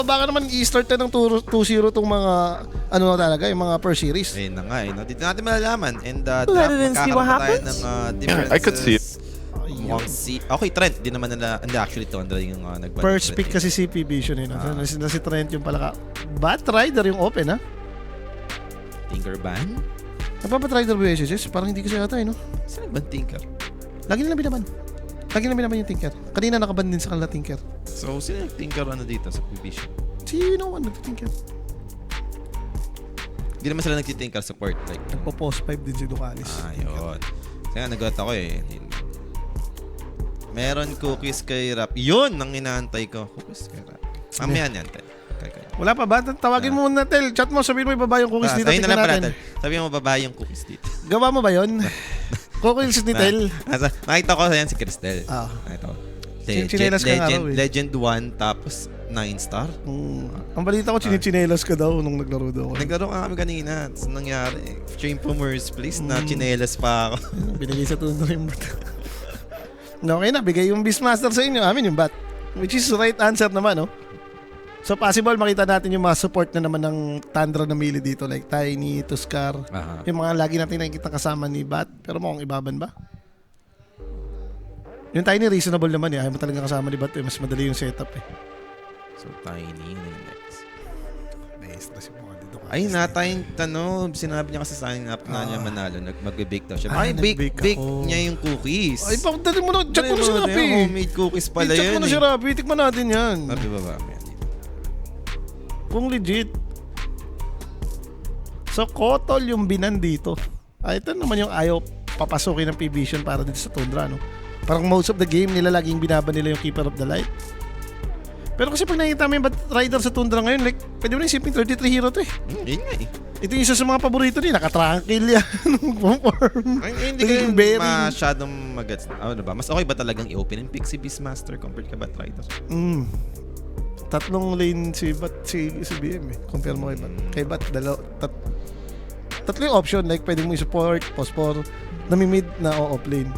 baka naman i-start na ng 2-0 tong mga, ano na talaga, yung mga per series. Ayun na nga eh. No? Dito natin malalaman. And draft, Let's see what magkakaroon tayo happens. ng differences. I could see it. Mukhang okay, Trent. Di naman nila, hindi actually Tundra yung nagban. First pick kasi si Vision eh. No? Si Trent yung palaka. Batrider yung open ha? Tinkerban? Nagpapatrider ba yung SSS? Parang hindi kasi yata eh no? Saan ba Tinker? Lagi nila binaban. Lagi nila binaban yung Tinker. Kanina nakaban din sa kanila Tinker. So, sino yung Tinker dito sa Vision? Si no one nag-Tinker. Hindi naman sila nag-Tinker support. Like, Nagpo-post 5 din si Ducalis. Yun. Kaya nagulat ako eh. Meron cookies kay Rap. Yun ang inaantay ko. Cookies kay Rap. Mamaya yan, Tel. Wala pa ba? Tawagin mo muna, Tel. Chat mo, sabihin mo ibaba yung cookies dito. Ayun na Tingnan lang pala, natin. Tel. Sabi mo baba yung cookies dito. Gawa mo ba yun? Cookies ni Tel. Nakita ko yan si Cristel. Nakita ko. Chinelas ka nga raw eh. Legend 1 tapos 9-star. Ang balita ko, chinichinelas ka daw nung naglaro daw. Naglaro ka kami kanina. Tapos nangyari, stream po Merce please, na chinelas pa ako. Binigay sa Tundra yung bat. Okay na, bigay yung Beastmaster sa inyo. Amin yung bat. Which is right answer naman, no? So possible makita natin yung mga support na naman ng Tundra na mili dito. Like Tiny, Tuskar. Yung mga lagi natin nakikita kasama ni Bat. Pero mukhang ibaban ba? Yung Tiny reasonable naman eh. Ayaw mo talaga kasama ni Bat eh. Mas madali yung setup eh. So Tiny, next. Maestra si mga dito. Ay, Tiny, sinabi niya kasi sa akin up na niya manalo, magbe-bake daw siya. Ay, Ay, bake ako. niya yung cookies. Ay, pakadali mo na. Chat mo na si Rapi. Homemade cookies pala Chat yun. mo na si Rapi. Tikman natin yan. Rapi ba ba? Kung legit. So, Kotol yung binan dito. Ay, ito naman yung ayaw papasukin ng P-Vision para dito sa Tundra, no? Parang most of the game nila laging binaban nila yung Keeper of the Light. Pero kasi pag nakita mo yung Rider sa Tundra ngayon, like, pwede mo na isipin 33 hero to eh. Yun nga eh. Ito yung isa sa mga paborito niya, nakatrangkill yan. Ay, hindi kayo masyadong magets. Ano ba? Mas okay ba talagang i-open yung pick si Beastmaster compared ka Bat Rider? Tatlong lane si BM eh. Compare mo kay Bat. Tatlo yung option. Like, pwede mo i-support, post-4, nami-mid na off lane.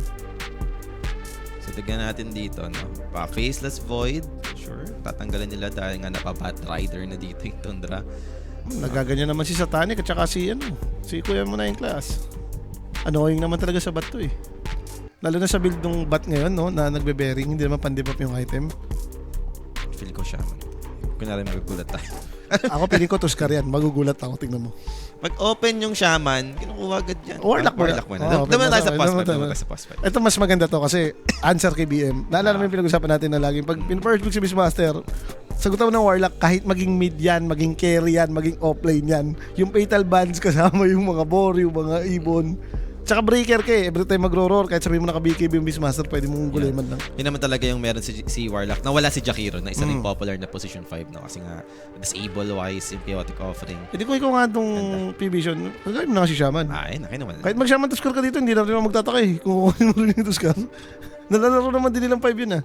So, tignan natin dito, no? Faceless Void. Sure. Tatanggalin nila dahil nga naka-Bat Rider na dito yung Tundra. Nagaganyan naman si Satanic at saka si Kuya mo na yung class. Annoying naman talaga sa Bat to eh. Lalo na sa build ng Bat ngayon, no? Na nagbe-bearing, hindi naman pandibap yung item. Feel ko siya. Kunwari magugulat tayo. Ako piling ko Tuskar yan. Magugulat ako, tingnan mo. Pag open yung shaman, kinukuha agad yan. Warlock mo na. Dama tayo sa post fight. Ito mas maganda to kasi answer kay BM. Naalala mo yung pinag-usapan natin na laging pag in-first pick si Beastmaster, sagutan mo ng Warlock kahit maging mid yan, maging carry yan, maging offlane yan. Yung Fatal Bands kasama yung mga Bori, yung mga Ibon. Tsaka breaker ka eh. Every time magro-roar, kahit sabihin mo naka-BKB yung Beastmaster, pwede mong guleman lang. Yun naman talaga yung meron si Warlock. Nawala si Jakiro na isa rin popular na position 5 na kasi nga disable-wise yung chaotic offering. Hindi ko ikaw nga itong P-Vision. Kagawin mo na kasi Shaman. Ay, naman. Kahit mag-Shaman Tuskar ka dito, hindi na rin ako magtataka eh. Kung kukunin mo rin yung Tuskar. Nalalaro naman din nilang 5 yun ah.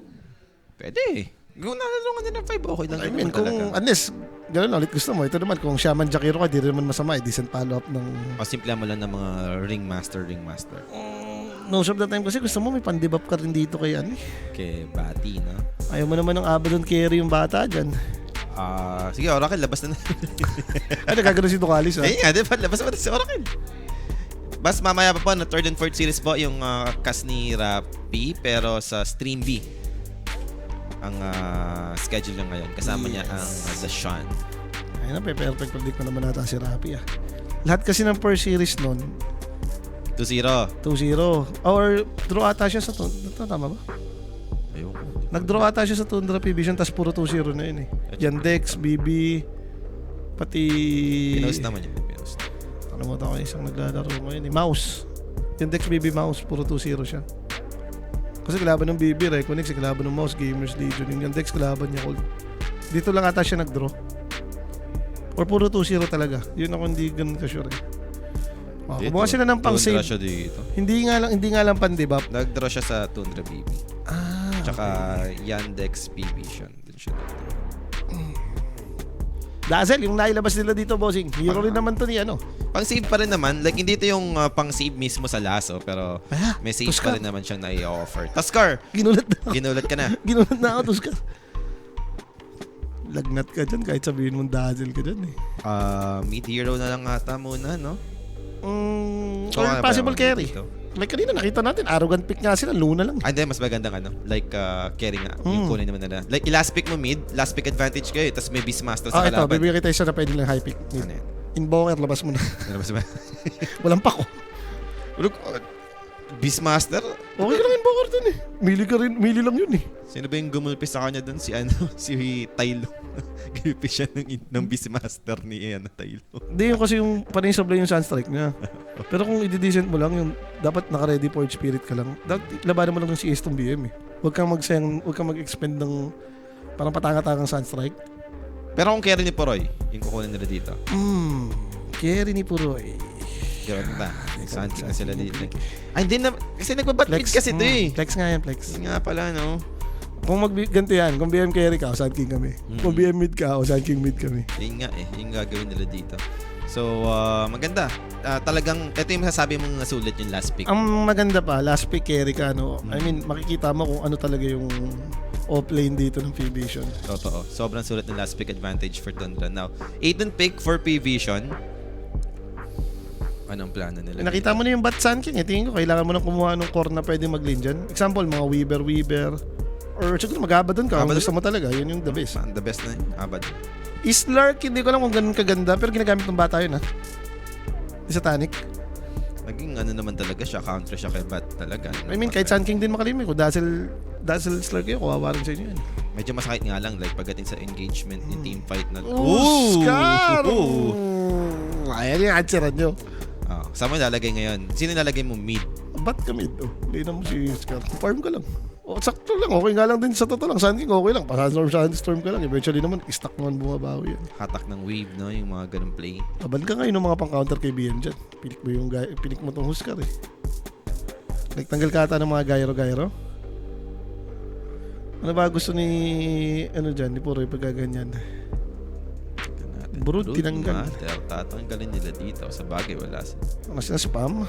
Pwede. Kung nalalungan din ng 5, okay lang. I mean, kung unless, gano'n ulit gusto mo. Ito naman, kung Shaman Jakiro ka, di rin naman masama eh. Decent follow-up ng... O simple mo lang ng mga ringmaster. Most of the time kasi gusto mo may pandibap ka rin dito kay Kay Bati, no? Ayaw mo naman ng Abaddon carry yung bata dyan. Sige, Oracle, labas na. Ano, gagano'n si Ducalis Ayun nga, diba? Labas mo na si Oracle. Bas mamaya pa po, na 3rd and 4th series po yung cast ni Rapi, pero sa Stream B ang schedule niya ngayon. Kasama niya ang The Sean. Ayun na, perfect predict mo naman nata si Rapi ah. Lahat kasi ng per series nun 2-0. 2-0. Or draw ata siya sa Tundra. Tama ba? Ayun. Nag-draw ata siya sa Tundra P-Vision tas puro 2-0 na yun eh. Yandex, BB, pati... Pinost naman yun. Nakalimutan ko isang naglalaro ngayon eh. Mouse. Yandex, BB, Mouse. Puro 2-0 siya. Kasi kalaban ng BB, Reconix, kalaban ng Mouse, Gamers Legion. Yung Yandex, kalaban niya Cold. Dito lang ata siya nag-draw. Or puro 2-0 talaga. Yun ako hindi ganun ka-sure eh. Kumuha sila ng pang-save. Siya dito. Hindi nga lang pan-debop. Nag-draw siya sa Tundra BB. Tsaka Yandex P-Vision. Dun siya nag-draw. Dazzle, yung nailabas nila dito, bossing. Hero rin naman to ni Pang-save pa rin naman. Like, hindi ito yung pang-save mismo sa laso. Pero may save Tuskar. pa rin naman siyang nai-offer. Tuskar! Ginulat na ako. Ginulat ka na. Ginulat na ako, Tuskar. Lagnat ka dyan kahit sabihin mong dazzle ka dyan eh. Mid hero na lang ata muna, no? Or possible carry. Like kanina nakita natin, arrogant pick nga sila, Luna lang. Hindi, mas magandang like carry nga. Yung kunin naman nila. Like, last pick mo mid, last pick advantage kayo, tapos may Beastmaster sa Ito, kalaban. bibigyan kita isa na pwede lang high pick. Ano yan? Invoker, labas mo na. Ano ba sabi? Walang pako. Beastmaster? Okay ka lang invoker dun eh. Mili lang yun eh. Sino ba yung gumulpi sa kanya dun? Si Tylo. Gulpi siya ng Beastmaster ni Tylo. Hindi yung kasi yung panay sablay yung Sunstrike niya. Pero kung i-decent mo lang, yung dapat naka-ready for spirit ka lang. Dapat labanan mo lang yung CS tong BM eh. Huwag kang mag-expend ng parang patanga-tangang Sunstrike. Pero kung carry ni Poroy, yung kukunin nila dito. Carry ni Puroy. Gawin ba? Sunking na sila dito. Ay, hindi na. Kasi nagbabatmid kasi ito eh. Flex nga yan, flex. Yun nga pala, no? Kung ganito yan, kung BM carry ka, o Sun King kami. Kung BM mid ka, o Sun King mid kami. Yun nga eh. Yung gagawin nila dito. So, maganda. Talagang, ito yung masasabi mong nasulit yung last pick. Ang maganda pa, last pick carry ka, no? I mean, makikita mo kung ano talaga yung off-lane dito ng P-Vision. Totoo. Sobrang sulit ng last pick advantage for Tundra. Now, 8th pick for P-Vision. Anong plano nila? Nakita mo na yung Bat Sun King. Tingin ko, kailangan mo nang kumuha ng core na pwede mag-lane dyan. Example, mga Weaver. Or siguro mag-abad doon ka. Kung gusto mo talaga, yun yung the best. The best na yun. Abad. Islark, hindi ko lang kung ganun kaganda, pero ginagamit ng bata yun ha. Di sa Tanic. Naging ano naman talaga siya, counter siya kay Bat talaga. I mean, kahit Sun King din makalimit. Kung Dazzle Slark yun, kawawa rin sa inyo yun. Medyo masakit nga lang, like pagdating sa engagement, yung team fight na... Scar! Ayan yung answeran nyo. Saan mo ilalagay ngayon? Sino ilalagay mo mid? Ba't ka mid? Lina mo si Scar. Farm ka lang. Sakto lang. Okay nga lang din sa totoo lang. Sun King okay lang. Sandstorm ka lang. Eventually naman, stock naman bumabawi yan. Hatak ng wave, no? Yung mga ganun play. Taban ka ngayon ng mga pang-counter kay BM dyan. Pinik mo tong Huskar eh. Nagtanggal ka ata ng mga gyro-gyro. Ano ba gusto ni ni Puroy pagkaganyan? Brood tinanggal. Tatanggalin nila dito. Sa bagay, wala. Kasi na spam.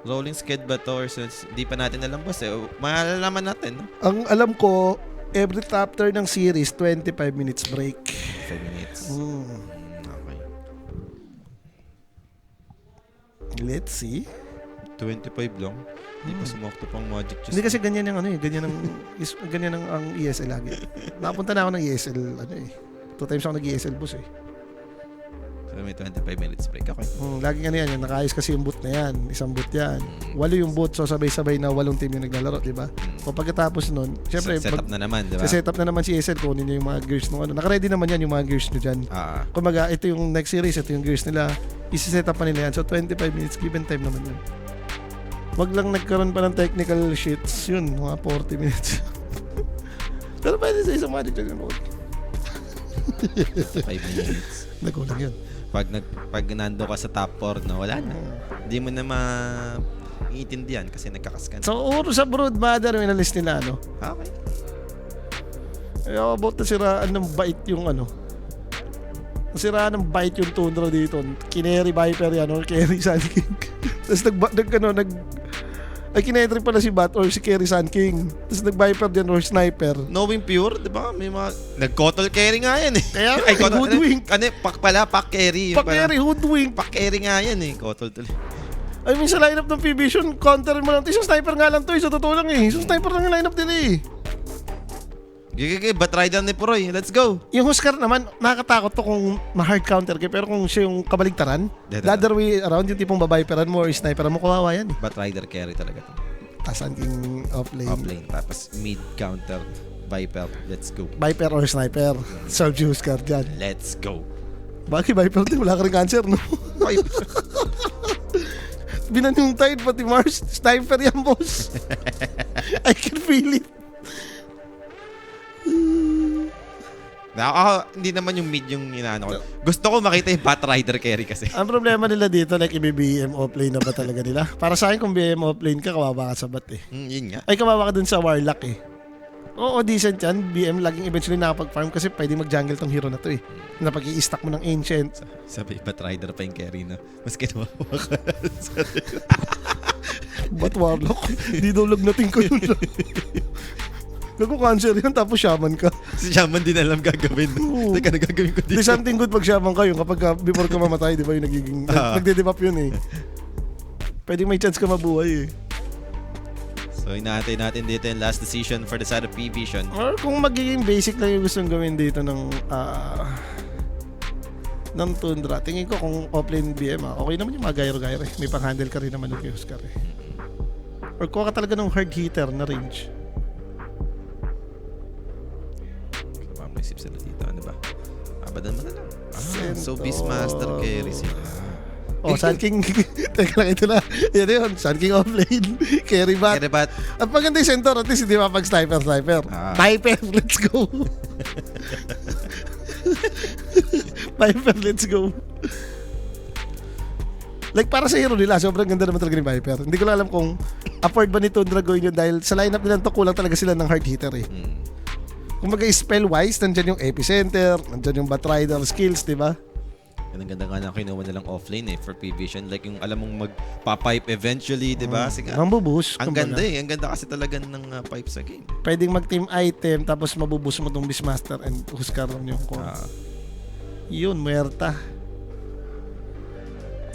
Rolling sked ba to? Or di pa natin alam boss eh. Malalaman natin. No? Ang alam ko, every chapter ng series, 25 minutes break. 5 minutes. Okay. Let's see. 25 lang. Hindi pa sumakto pang magic just. Hindi kasi ganyan yung ganyan ang ESL lagi. Napunta na ako ng ESL 2 times ako nag-ESL boss eh. So may 25 minutes break. Okay. Lagi yan. Nakaayos kasi yung boot na yan. Isang boot yan. 8 yung boot. So sabay-sabay na 8 team yung naglalaro, di ba? O pagkatapos nun, syempre, setup na naman, di ba? Setup na naman si ESL. Kunin niya yung mga gears nung Naka-ready naman yan yung mga gears nyo dyan. Kumaga, ito yung next series. Ito yung gears nila. Isi-setup pa nila yan. So 25 minutes. Given time naman yun. Wag lang nagkaroon pa ng technical shits. Yun, mga 40 minutes. Pero pwede sa isang magic yun. 5 minutes. Nagulang yun. Pag nando ka sa top 4, no, wala na. Hindi mo na maiintindihan kasi nagkakaskan. So, sa Brood Mother, may nalis nila, no? Okay. About na siraan ng bait yung Nasiraan ng bait yung Tundra dito. Kineri Viper yan or Kerry Sun King. Tapos kinetry pala si Bat or si Kerry Sun King. Tapos nag-Viper din or Sniper. Knowing Pure, di ba? May mga... Nag-Kotol carry nga yan eh. Kaya Hoodwink. Pack carry. Pack carry, Hoodwink. Pack carry nga yan eh. Kotol tuloy. I mean, sa lineup ng P-Vision, counter mo lang. Isang Sniper nga lang to. Sa totoo lang eh. Isang Sniper lang yung lineup nila eh. Gigigay, Batrider ni Puroy. Let's go. Yung Huskar naman, nakakatakot to kung ma-hard counter kayo. Pero kung siya yung kabaligtaran, the other way around, yung tipong babayperan mo or sniperan mo, kawawa yan eh. Batrider carry talaga to. Tasan king off-lane. Off-lane. Tapos mid counter, Viper. Let's go. Viper or sniper. Serve si Huskar dyan. Let's go. Bakit Viper din? Wala ka rin cancer, no? Binan yung tide, pati Mars. Sniper yan, boss. I can feel it. Hindi naman yung mid yung inaano ko. Gusto ko makita yung Batrider carry kasi. Ang problema nila dito, like i-BM offlane na ba talaga nila? Para sa akin, kung BM offlane ka, kawawa ka sa bat eh. Yun nga. Ay, kawawa ka dun sa Warlock eh. Oo, decent yan. BM laging eventually nakapag-farm kasi pwede mag-jungle tong hero na to eh. Na pag i-stack mo ng Ancient. Sabi, Batrider pa yung carry na. Mas kinuha ka. Ba't Warlock? Di daw lagnatin ko yun. Gago cancer yan, tapos shaman ka. Si Shaman din alam gagawin. Oo. Teka, nagagawin ko Di dito. something good pag shaman kayo kapag before ka mamatay, di ba yung nagiging, nagde-debuff yun eh. Pwede may chance ka mabuhay eh. So, inaantay natin dito yung last decision for the side of P-Vision. Or kung magiging basic lang yung gustong gawin dito ng Tundra, tingin ko kung offlane BM okay naman yung mga gyro-gyro eh. May pang-handle ka rin naman ng Huskar eh. Or kuha ka talaga ng hard hitter na range. Isip sila dito, ano ba? Abadan mo na lang. So Centaur. Beastmaster carry sila. Oh, Sun King. Teka lang, ito na. Yan yun. Sun King offlane. Carry bat. Carry bat. At maganda yung Centaur, at least hindi mapag-sniper. Viper, let's go. Viper, let's go. Like para sa hero nila, sobrang ganda naman talaga ni Viper. Hindi ko lang alam kung afford ba ni Tundra gawin yun dahil sa lineup nila to kulang talaga sila ng hard hitter eh. Kung mag-spell-wise, nandyan yung Epicenter, nandyan yung Batrider skills, di ba? Ang ganda nga na kinuha nilang offlane eh for P-Vision. Like yung alam mong magpa-pipe eventually, di ba? Sige. Mambubus. Ang ganda eh. Ang ganda kasi talaga ng pipe sa game. Pwedeng mag-team item, tapos mabubus mo tong Beastmaster and Huskar yung core. Yun, muerta.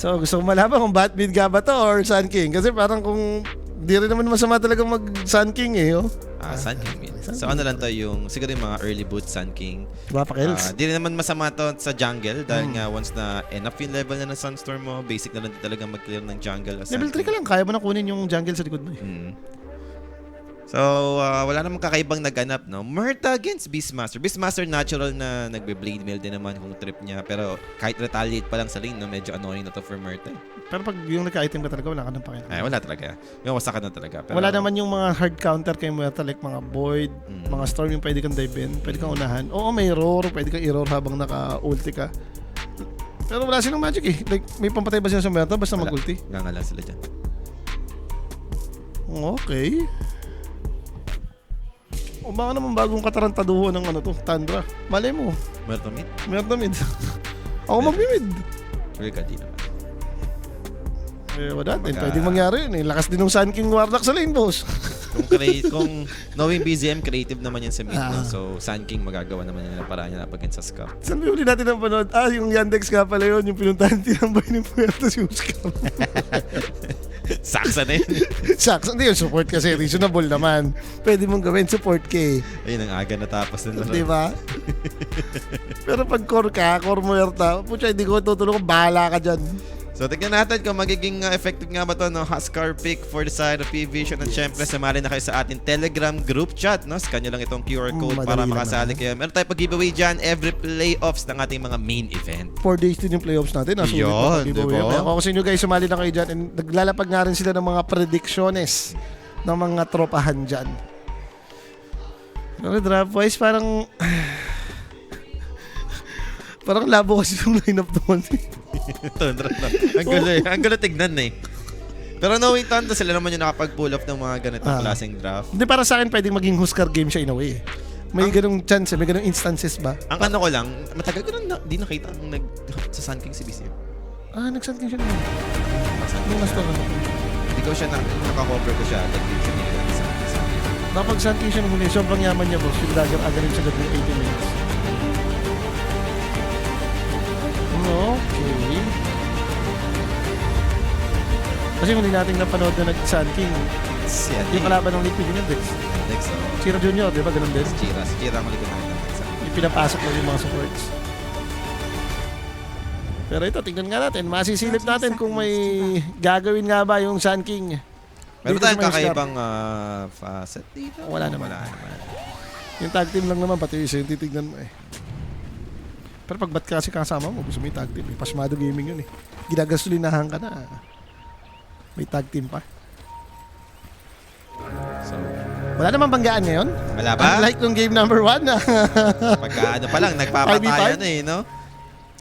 So, gusto ko malaman kung Batmid ka ba to or Sun King? Kasi parang kung di rin naman masama talaga mag-Sun King eh, oh. Sun King mid. So ano lang to yung siguro yung mga early boot Sun King. Papakills. Di rin naman masama to sa jungle dahil nga once na enough yung level na ng Sunstorm mo, basic na lang din talaga mag-clear ng jungle. Level 3 ka lang, kaya mo na kunin yung jungle sa likod mo eh. So, wala namang kakaibang naganap, no? Murta against Beastmaster. Beastmaster natural na nagbe-blade mail din naman kung trip niya. Pero kahit retaliate pa lang sa lane, no? Medyo annoying na to for Murta. Pero pag yung nagka-item ka talaga, wala ka ng pakialam. Ay, wala talaga. Yung wasak ka na talaga. Pero, Wala naman yung mga hard counter kay Muerta like mga Void, mga Storm yung pwede kang dive in, pwede kang unahan. Oo, may roar, pwede kang i-roar habang naka-ulti ka. Pero wala silang magic eh. Like, may pampatay ba siya sa Muerta basta wala. mag-ulti? Gangala sila dyan. Okay. O baka naman bagong katarantaduho ng ano to, Tundra. Malay mo, Murta mid? Muerta mid. Ako mag-mid. Sure ka, di naman. Eh, wala din. Pwede mangyari yun eh. Lakas din ng Sun King Warlock sa lane, boss. Kung knowing BZM, creative naman yan sa mid. No? So, Sun King magagawa naman yan na paraan niya napagin sa Scar. Saan ba uli natin ang panood? Yung Yandex nga pala yun. Yung pinuntahan tinambay ni Puerto si Huskar. Saksa na yun. Shucks, hindi yung support kasi reasonable naman. Pwede mong gawin support K. Ayun, ang aga natapos na laro. Di ba? Pero pag core ka, core Muerta, putya, hindi ko tutulong kung bahala ka dyan. So, tignan natin kung magiging effective nga ba ito, no? Huskar pick for the side of P-Vision. At syempre, sumali na kayo sa ating Telegram group chat, no? Scan nyo lang itong QR code para makasali kayo. Meron tayo pag-giveaway dyan every playoffs ng ating mga main event. 4 days din yung playoffs natin. Nasulit na pag-giveaway. Diba? Kung sa inyo guys, sumali na kayo dyan. And naglalapag nga rin sila ng mga predictiones ng mga tropahan dyan. Pero draft-wise, parang labo kasi yung line-up doon. Tundra na. Ang gulo tignan eh. Pero knowing Tundra, sila naman yung nakapag-pull off ng mga ganitong klaseng draft. Hindi, para sa akin, pwedeng maging Huskar game siya in a way. May ganung chance, may ganung instances ba? Ang ano ko lang, matagal ko na di nakita ang sa Sun King si BCM. Nag-Sun King siya naman. Nung last na. Hindi ko siya naka-cover ko siya. Nag-game siya nila sa Sun King. Kapag Sun King siya nung huli, sobrang yaman niya boss. Yung dagger agaling sa gabi 80 minutes. Okay. Kasi huli nating napanood na nag-Sun King. Yung kalaban ng Liquid yung Dex. Dex, Chira Junior, di ba? Ganun din. Si Chira ang ulit ko nakita. Yung pinapasok na yung mga supports. Pero ito, tingnan nga natin. Masisilip natin kung may gagawin nga ba yung Sun King. Meron tayong kakaibang facet dito. Wala naman. Yung tag team lang naman, pati yung titignan mo eh. Pero pag ba't kasi kasama mo, gusto mo yung tag team. Pasmado gaming yun eh. Ginagasolinahan ka na. May tag team pa. So, wala namang banggaan ngayon. wala ba? Unlike nung game number 1 na. Pagka ano pa lang, nagpapatayan 5v5? eh, no?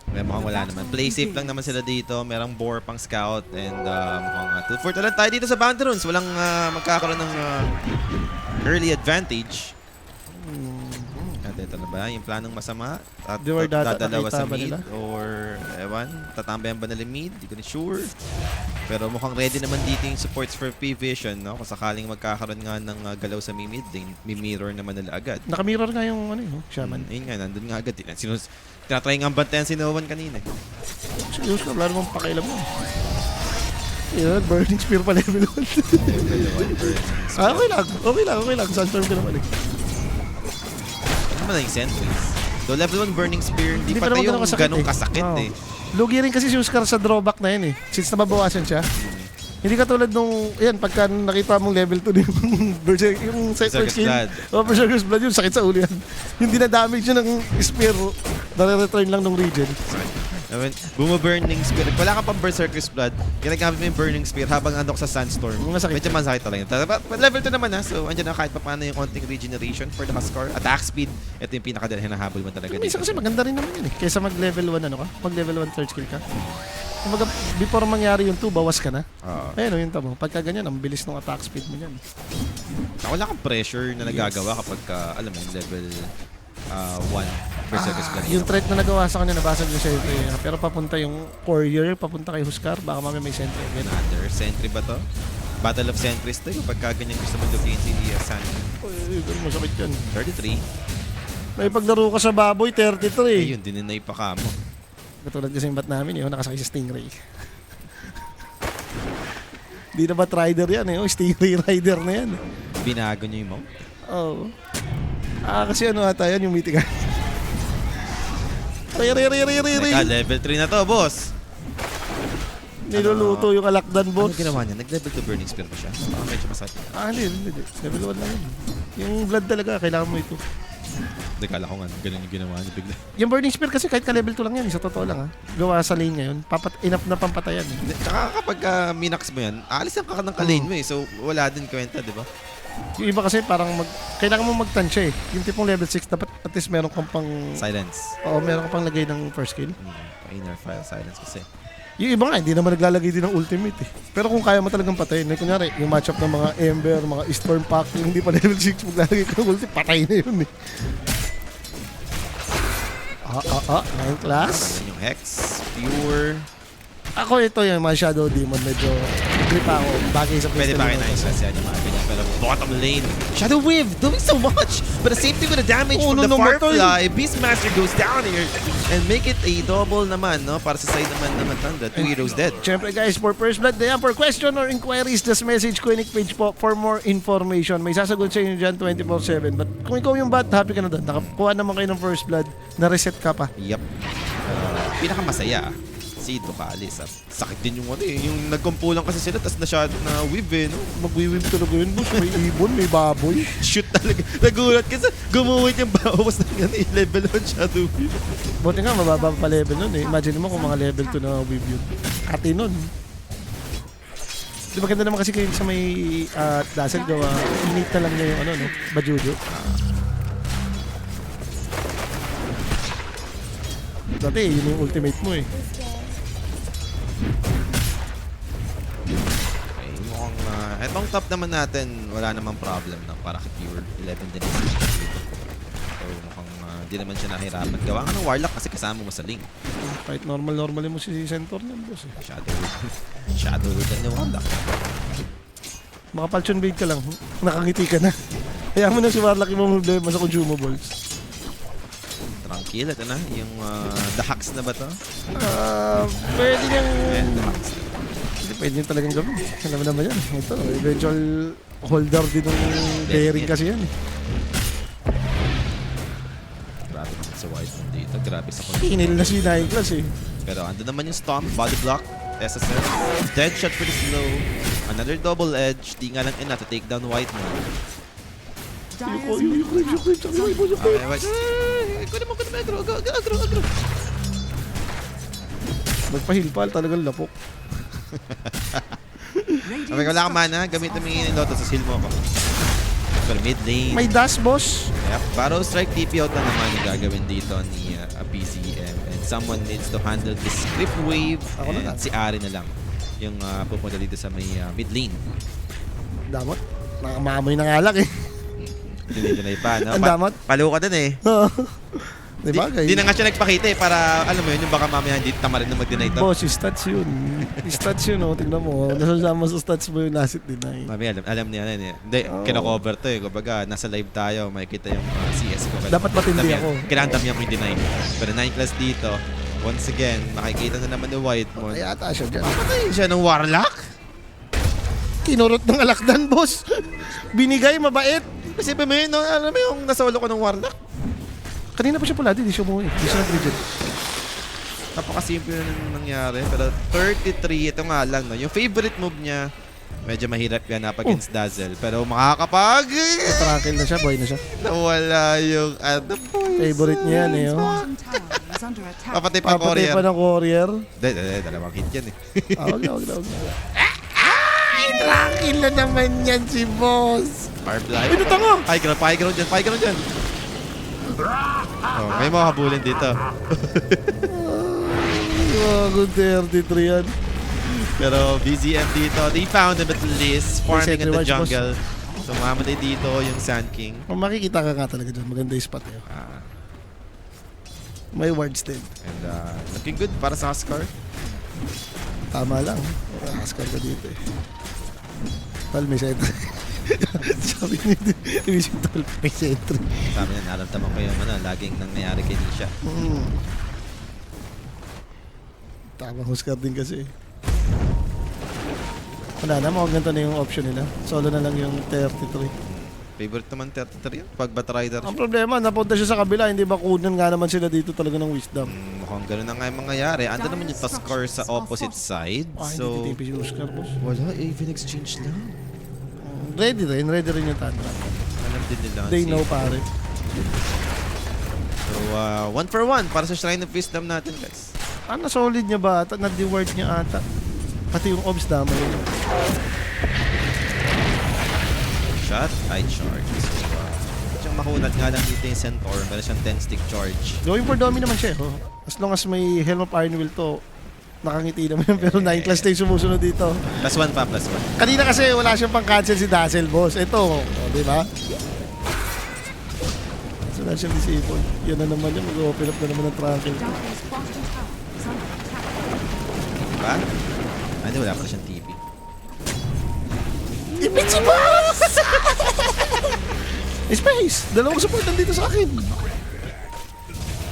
May mukhang wala naman. Play safe lang naman sila dito. Merong bore pang scout. And mukhang 2-4 lang tayo dito sa Bounty Runes. Walang magkakaroon ng early advantage. At Ito na ba yung planong masama? At Di ba dadalawa sa nakita ba mid? nila? Or, ewan, tatambayan ba nila mid? Di ko na sure. Pero mukhang ready naman dito yung supports for P-Vision, no? Kung sakaling magkakaroon nga ng galaw sa mid lane, mirror naman nila agad. Nakamirror nga yung ano yun, Shaman. Ayun nga, nandun nga agad. Tinatry nga ang bantayan si Novan kanina. Serious ka, wala namang pakialam mo. Yun, Burning Spear pa level 1. Okay lang. Sunstorm ka naman eh. Ano naman yung sentries? So level 1 Burning Spear, hindi Hindi pa pa naman tayo ganun kasakit ganong eh. kasakit Oo. eh. Lugi rin kasi si Huskar sa drawback na yun eh. Since nababawasan siya. Hindi katulad nung, yan, pagka nakita mong level 2 yung yung Berserker's skill. Blood. Berserker's Blood yun, sakit sa ulo yan. Yung dinadamage yun ng spear, nare-return lang ng regen. I mean, Burning Spear. Wala ka pang Berserker's Blood, ginagamit mo yung Burning Spear habang andok sa Sandstorm. Masakit. Medyo masakit talaga. But level 2 naman ha, so andyan na kahit pa paano yung konting regeneration for the Huskar. Attack speed, ito yung pinakadala hinahabol mo talaga Minsan kasi maganda rin naman yun eh. Kaysa mag-level 1 ano ka, mag-level 1 third skill ka. Kumbaga, before mangyari yung 2, bawas ka na. Ayun o, yung tamo. Pagka ganyan, ang bilis ng attack speed mo yan. Wala kang pressure na nagagawa kapag alam mo, level 1 Berserker's Blood. Yung threat na nagawa sa kanya, nabasag yung sentry. Pero papunta yung courier, papunta kay Huskar, baka mamaya may sentry again. Another sentry ba to? Battle of Sentries to. Kapag ganyan gusto mo lugin si San. Uy, masakit yan. 33. May paglaro ka sa baboy, 33. Ayun, dininay pa ka mo. Katulad kasi yung bat namin, yun, nakasakay sa Stingray. Di na bat rider yan eh, Stingray rider na yan. Binago niyo yung mount? Oo. Kasi ano ata yan, yung mythical. Teka, level 3 na to, boss. Niluluto yung alakdan, boss. Ano ginawa niya? Nag-level to Burning Spear ba siya? Baka medyo masakit. Hindi. Level 1 lang yun. Yung blood talaga, kailangan mo ito. Hindi, kala ko nga, ganun yung ginawa niya bigla. Yung Burning Spear kasi kahit ka level 2 lang yan, sa totoo lang ha. Gawa sa lane ngayon, enough na pampatayan. Hindi, tsaka kapag minax mo yan, aalis lang ka ng kalane mo eh. So, wala din kwenta, di ba? Yung iba kasi parang kailangan mo magtansya eh. Yung tipong level 6, dapat at least meron kang pang... Silence. Oo, meron kang pang lagay ng first skill. Inner file silence kasi. Yung iba nga, hindi naman naglalagay din ng ultimate eh. Pero kung kaya mo talagang patayin, like, kunyari, yung matchup ng mga Ember, mga Storm Pack, yung hindi pa level 6, maglalagay ka ng ultimate, patay na yun eh. 9 class. Ganun yung Hex. Pure. Ako ito yung mga Shadow Demon, medyo grip ako, bagay sa Pwede pistol. ba kayo na-stress yan yung mga ganyan. Pero bottom lane. Shadow Wave doing so much. But the same thing with the damage from the Firefly. Beastmaster goes down here and make it a double naman, no? Para sa side naman ng Tanda. 2 heroes dead. Siyempre guys, for First Blood, yan, for question or inquiries, just message Quinic page po for more information. May sasagot sa inyo dyan 24/7. But kung ikaw yung bot, happy ka na doon. Nakakuha naman kayo ng First Blood, na-reset ka pa. Yep. Pinakamasaya. Si Ducalis. Sakit din yung ano eh. Yung nagkumpulang kasi sila tapos na weave eh. No? Mag-weave talaga yun, boss. May ibon, may baboy. Shoot talaga. Nagulat kasi gumuwit yung bawas ng level 1 Shadow Wave. Buti nga, mababa pa level nun eh. Imagine mo kung mga level 2 na weave yun. Ati nun. Di ba ganda naman kasi kayo sa may Dazzle gawa, init na lang niya yung ano, no? Bajuju. Dati, yun yung ultimate mo eh. Okay, mukhang etong top naman natin, wala namang problem na para kay Pure. 11 din yung dito. So mukhang di naman siya nahirapan. Gawa nga ng Warlock kasi kasama mo sa link. Kahit normal mo si Centaur niyan, boss eh. Shadow Root and the Warlock. Makapalchon bait ka lang, nakangiti ka na. Kaya mo na si Warlock yung problema sa consumables. Tranquil, ito na. Yung the hacks na ba to? Pwede niyang... The hacks. Hindi, pwede niyang talagang gawin. Alam mo naman yan. Ito, eventual holder din ng bearing kasi yan eh. Grabe naman sa white moon dito. Grabe sa Kinil na si 9 class eh. Pero ando naman yung stomp, body block, SSL. Dead shot for the slow. Another double edge. Di nga lang enough to take down white moon. Yung creep. Okay, wait. Kunin mo. Agro. Nagpa-heal talagang lapok. Okay, wala ka mana. Gamitin mo yung Lotus. Heal mo ako. Pero mid lane. May dash, boss. Yep. Barrow strike TP out na naman yung gagawin dito ni BZM. And someone needs to handle this script wave. Ako na And lang. si Ari na lang yung pupunta dito sa may mid lane. Damot. Nakamamoy ng alak eh. Dinay pa, no? Ang damot. Palo ka dun eh. Di ba, guys? Di na nga siya nagpakita eh, para alam mo yun, yung baka mamaya hindi tama rin na mag-deny to. Boss, yung stats yun. Yung stats yun, oh. Tingnan mo. Nasasama sa stats mo yung last deny. Mami, alam niya yan eh. Hindi, kino-cover to eh. Kumbaga, nasa live tayo, makikita yung CS ko. Dapat matindi ako. Kailangan dami ako yung deny. Pero 9 class dito, once again, makikita na naman ni Whitemon. Ay, ata siya dyan. Papatayin siya ng Warlock? Kinurot ng alakdan, boss. Binigay, mabait. Kasi pa mo yun, no? Alam mo yung nasolo ko ng Warlock? Kanina pa siya pula, di siya umuwi. Di siya nag-reject. Napakasimple na nangyari. Pero 33, ito nga lang, no? Yung favorite move niya, medyo mahirap yan up against Dazzle. Pero makakapag... Trackle na siya, boy na siya. Nawala yung Favorite niya yan, eh. Oh. Papatay pa Papatay Courier. pa ng courier. Dalawang hit yan eh. Wag na. Ay, trackle na naman yan si boss. Firefly. Ay, natango! High ground dyan. Oh, may mga habulin dito. Good 33 yan. Pero BZM dito, they found him at least farming in the Rewards, boss. jungle. So mamatay dito yung Sand King. Kung makikita ka nga talaga dyan, maganda yung spot eh. May wards din. And looking good para sa Oscar. Tama lang. Askar ka dito eh. Tal, may sentry. Sabi ni si Tal, may sentry. Sabi niya, naramdaman ko yung laging nangyayari kay Nisha. Tama, Huskar din kasi. Wala na, mga ganito na yung option nila. Solo na lang yung 33. Favorite naman 33 yun, pag Batrider. Ang problema, napunta siya sa kabila, hindi ba kunan nga naman sila dito talaga ng wisdom. Mukhang gano'n na nga yung mangyayari. Ando naman yung Tuskar sa opposite side. So, hindi titipis yung Huskar, boss. Wala, even exchange lang. Ready rin yung Tantra. Alam din nila. They know, pare. So, 1 for 1 para sa Shrine of Wisdom natin, guys. Solid niya ba ata? Na-reward niya ata. Pati yung obs dama yun. Shot, I charge. So, siyang makunat nga lang dito yung Centaur. Meron siyang 10-stick charge. Going for dummy naman siya. Oh. As long as may Helm of Iron Will to, nakangiti naman yun. Pero 9 class na yung sumusunod dito. +1 pa. Kanina kasi wala siyang pang-cancel si Dazzle, boss. Ito, di ba? So, wala siyang disable. Yan na naman yun. Mag-open up na naman ng travel. Diba? Hindi, wala pa siyang TP. Ipit si boss! Space! Dalawang support nandito sa akin.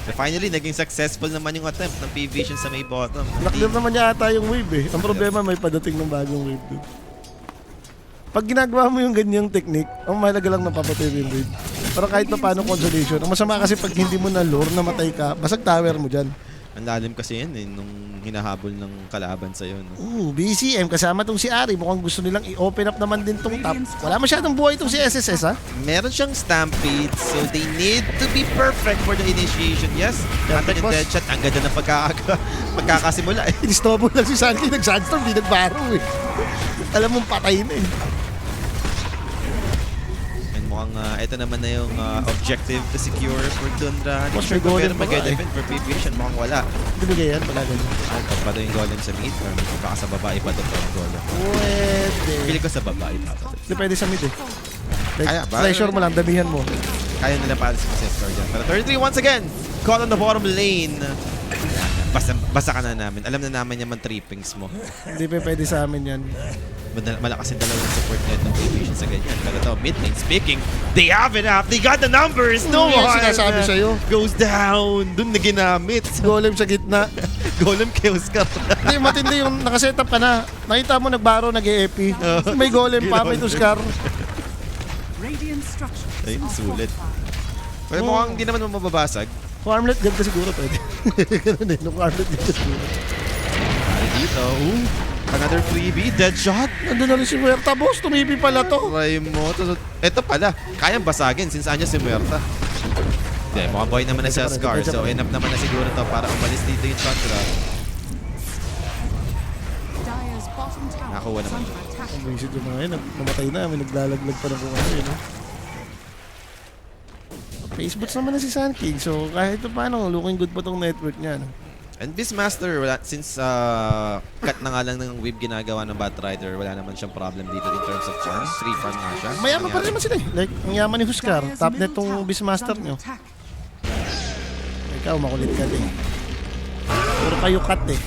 So finally, naging successful naman yung attempt ng P-Vision sa may bottom. Naklear naman niya ata yung wave eh. Ang problema, may padating ng bagong wave dun. Pag ginagawa mo yung ganyang technique, ang mahalaga lang napapatay yung wave. Pero kahit na paano consolation, ang masama kasi pag hindi mo na lure, namatay ka, basag tower mo dyan. Ang lalim kasi yan eh, nung hinahabol ng kalaban sa'yo. No? BCM kasama tong si Ari. Mukhang gusto nilang i-open up naman din tong top. Wala masyadong buhay tong si SSS ha. Meron siyang Stampede, so they need to be perfect for the initiation. Yes, Anton yung deadshot. Ang ganda ng pagkakasimula eh. Inistobo lang si Sanky. Nag-Sandstorm, di nagbaro eh. Alam mong patay na eh. And mukhang ito naman na yung objective to secure for Tundra. Hindi Mas sure may kung golem meron pa nga mag-defend for P-Vision. Mukhang wala. Binigay yan, wala ganyan. Pag ba yung golem sa mid? Or baka sa babae pa doon yung golem? Pwede. Pili ko sa babae pa. Depende sa mid eh. Like, Kaya ba? pleasure mo lang, damihan mo. Kaya nila para sa sector dyan. Pero 33 once again. Caught on the bottom lane. Basta ka na namin. Alam na namin yung man trippings mo. Hindi pa pwede sa amin yan. Malakas yung dalawang support net ng P-Vision sa ganyan. Pero ito, mid lane speaking, they have it up. They got the numbers. No Yan one sinasabi sa'yo. goes down. Doon na ginamit. Golem sa gitna. Golem chaos ka. Hindi, matindi yung nakasetup ka na. Nakita mo nagbaro, nag-e-EP. May golem pa, may tuskar. Ay, sulit. Pero mukhang hindi naman mababasag. Kung armlet gun ka siguro pwede. Ganun eh, nung armlet gun ka siguro. Ay, dito. Another freebie. Dead shot. Nandun na rin si Muerta, boss. Tumipi pala to. Try mo. Ito pala. Kayang basagin since anya si Muerta. Hindi, mukhang boy naman na siya Scar. So, enough naman na siguro to para umalis dito yung Chandra. Nakakuha naman. Ang visit yung mga yun. Namatay na. May naglalaglag pa ng kung ano yun. Facebooks naman na si Sun King. So, kahit paano, looking good pa tong network niya. No? And Beastmaster, since cut na nga lang ng wave ginagawa ng Batrider, wala naman siyang problem dito in terms of farm. 3 farm nga siya. Mayaman pa rin naman sila eh. Like, ang yaman ni Huskar. Top net tong Beastmaster nyo. Ikaw, makulit ka din. Puro kayo cut eh.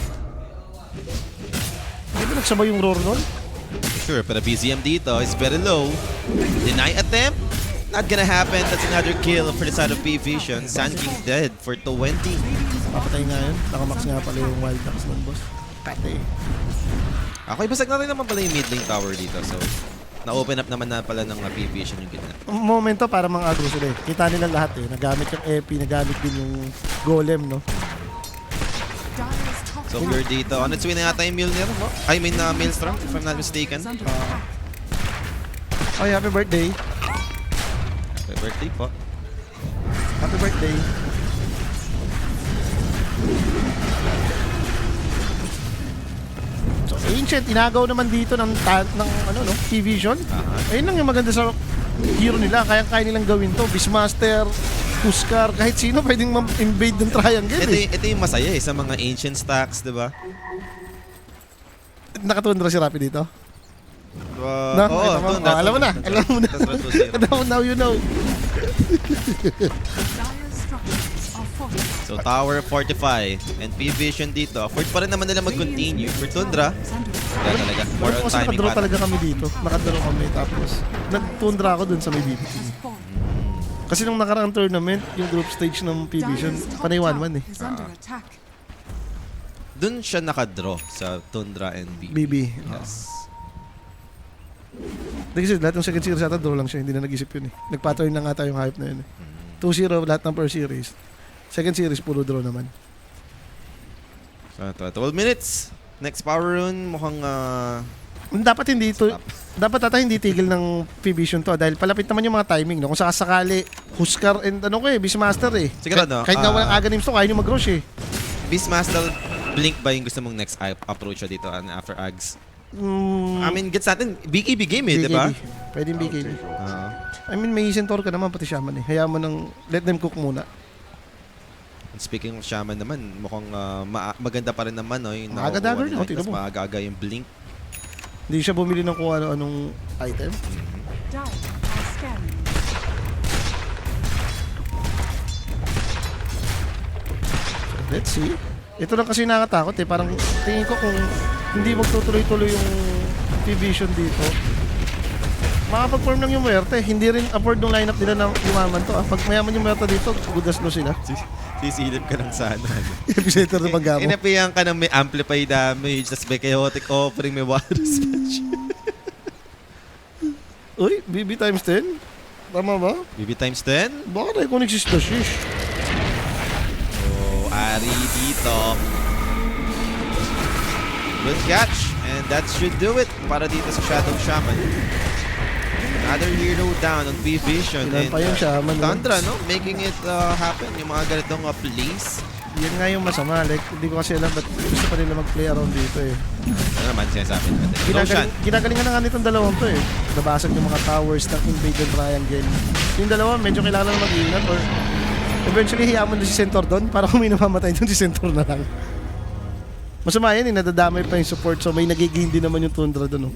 Hindi ba nagsabay yung roar nun? Sure, pero BZM dito is very low. Deny attempt? Not gonna happen. That's another kill for the side of P-Vision. Sand King dead for 20. Papatay nga yun. Nakamax nga pala yung Wild Ducks nun, boss. Pati. Okay, basag na rin naman pala yung mid lane tower dito. So, na-open up naman na pala ng P-Vision yung gitna. Momento para mga agro sila eh. Kita nila lahat eh. Nagamit yung EP, nagamit din yung Golem, no? So, we're dito. On its way na yata yung Mjolnir, no? I mean, Maelstrom, if I'm not mistaken. Ay, happy birthday. Happy birthday po. Happy birthday. So, Ancient, inagaw naman dito ng ano, no? P-Vision. Ayun lang yung maganda sa hero nila. Kaya nilang gawin to. Beastmaster, Huskar, kahit sino pwedeng ma-invade ng triangle eh. Ito yung masaya eh, sa mga ancient stacks, di ba? Nakatundra si Rappi dito. No? Oo, Alam mo na. Alam mo na. Now you know. So, Tower 45 and P-Vision dito. Afford pa rin naman nila mag-continue. For Tundra, kaya talaga. More on Kasi timing nakadraw pattern. talaga kami dito. Nakadraw kami tapos nagtundra ako dun sa may BBT. Kasi nung nakaraang tournament, yung group stage ng P-Vision, panay 1-1 eh. Dun siya nakadraw sa Tundra and BB. BB. Yes. Kasi lahat ng second series ata draw lang siya, hindi na nag-isip yun eh. Nag-pattern na nga tayo yung hype na yun eh. 2-0 lahat ng per series. Second series puro draw naman. So, 12 minutes. Next power rune, mukhang Dapat hindi ito, dapat ata hindi tigil ng P-Vision to dahil palapit naman yung mga timing, no? Kung sakasakali, Huskar and ano ko eh, Beastmaster eh. Sigurado, Kahit nga walang aga names to, kaya nyo mag-rush eh. Beastmaster, Blink ba yung gusto mong next approach dito after Ags? I mean, gets natin, BKB game eh, di ba? Pwedeng BKB. I mean, may Centaur ka naman pati Shaman eh. Hayaan mo nang let them cook muna. Speaking of Shaman naman, mukhang maganda pa rin naman, no? Yung Maaga dagger, no? Tignan mo. Maaga yung Blink. Hindi siya bumili ng kung ano-anong item. So, let's see. Ito lang kasi nakakatakot eh. Parang tingin ko kung hindi magtutuloy-tuloy yung P-Vision dito, makapag-form lang yung Muerta eh. Hindi rin afford ng lineup nila na umaman to. Pag mayaman yung Muerta dito, good as low sila. Sisilip ka lang sana. Epicenter ng paggamot. Inapihan ka ng may amplify damage, tapos may chaotic offering, may water splash. Uy, BB times 10? Tama ba? BB times 10? Baka na iconic si Stashish. So, Ari dito. Good catch. And that should do it para dito sa Shadow Shaman. Another hero down on P-Vision. Ilan pa yung Shaman? Tundra, no? Making it happen. Yung mga ganitong plays. Yan nga yung masama. Like, hindi ko kasi alam ba't gusto pa nila mag-play around dito eh. Ano naman sinasabi natin? Roshan. Ginagalingan na nga nitong dalawang to eh. Nabasag yung mga towers ng invaded triangle. Yung dalawa, medyo kailangan na mag-iingat or eventually hiyamon na si Centaur doon para kung may namamatay doon si Centaur na lang. Masama yan eh, nadadamay pa yung support so may nagiging din naman yung Tundra doon.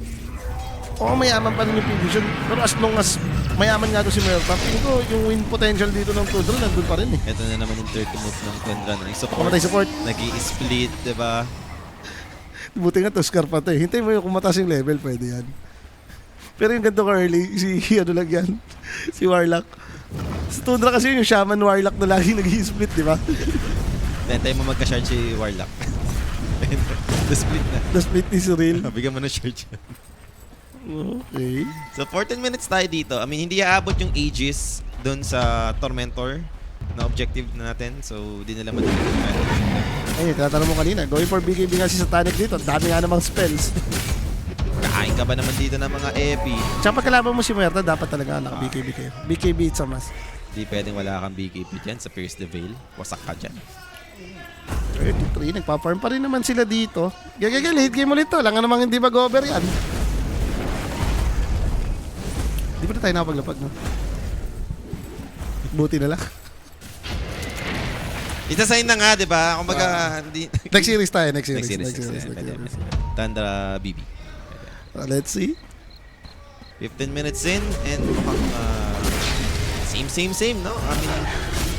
Oo, mayaman pa rin yung P-Vision. Pero as long as mayaman nga to si Muerta, tingin ko yung win potential dito ng Tundra nandun pa rin eh. Ito na naman yung third move ng Tundra na support. Pamatay support. Nag-i-split, diba? Buti nga Tuskar pa to eh. Hintay mo yung kung mataas yung level, pwede yan. Pero yung ganito ka early, si ano lang yan, si Warlock. Sa Tundra kasi yung Shaman Warlock na lagi nag-i-split, di ba? Nantay mo magka-shard si Warlock. The split na. The split is real. Bigyan mo na shard yan. Okay. So 14 minutes tayo dito. I mean, hindi aabot yung Aegis doon sa Tormentor na objective natin. So, di nila madali. Ay, tinatanong mo kanina. Going for BKB nga si Satanic dito. Dami nga namang spells. Kain ka ba naman dito ng mga EP? Tsaka pag kalaban mo si Muerta, dapat talaga naka-BKB kayo. BKB it's a must. Di pwedeng wala kang BKB dyan sa Pierce the Veil. Wasak ka dyan. 33, nagpa-farm pa rin naman sila dito. Gagagay, late game ulit to. Lang namang hindi mag-over yan. Di ba na tayo nakapaglapag, no? Buti na lang. Itasign na nga, di ba? Kumbaga, hindi... Next series tayo, next Next series. series. Tundra BB. Let's see. 15 minutes in and mukhang same, no? I mean,